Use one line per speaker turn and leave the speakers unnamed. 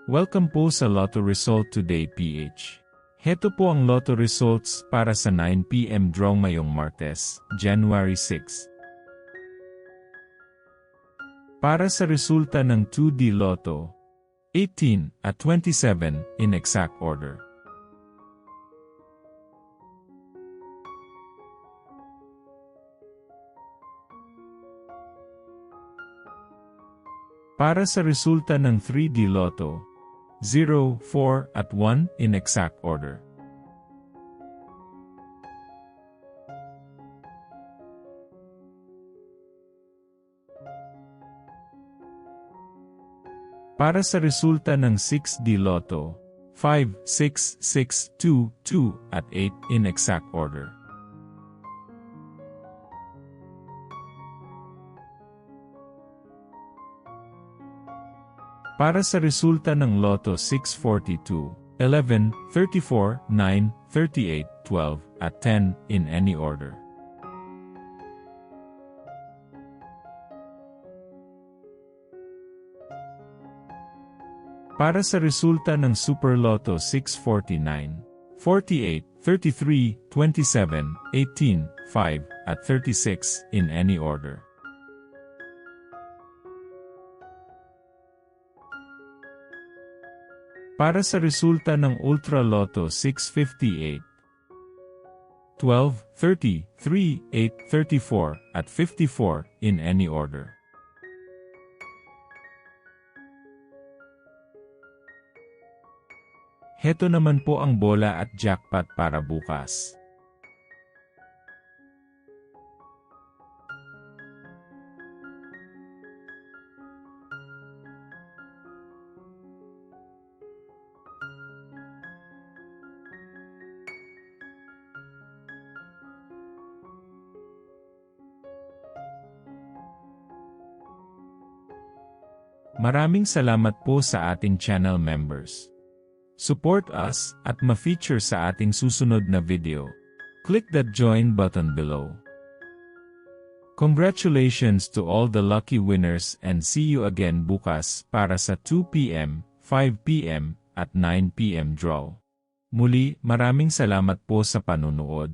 Welcome po sa Lotto Result Today PH. Heto po ang Lotto Results para sa 9 PM draw ngayong Martes, January 6. Para sa resulta ng 2D Lotto, 18 at 27 in exact order. Para sa resulta ng 3D Lotto, 0, 4 at 1 in exact order. Para sa resulta ng 6D Lotto, 5, 6, 6, 2, 2 at 8 in exact order. Para sa resulta ng Lotto 642, 11, 34, 9, 38, 12, at 10 in any order. Para sa resulta ng Super Lotto 649, 48, 33, 27, 18, 5, at 36 in any order. Para sa resulta ng Ultra Lotto 658, 12, 30, 3, 8, 34, at 54 in any order. Heto naman po ang bola at jackpot para bukas. Maraming salamat po sa ating channel members. Support us at ma-feature sa ating susunod na video. Click that join button below. Congratulations to all the lucky winners and see you again bukas para sa 2 PM, 5 PM, at 9 PM draw. Muli, maraming salamat po sa panunood.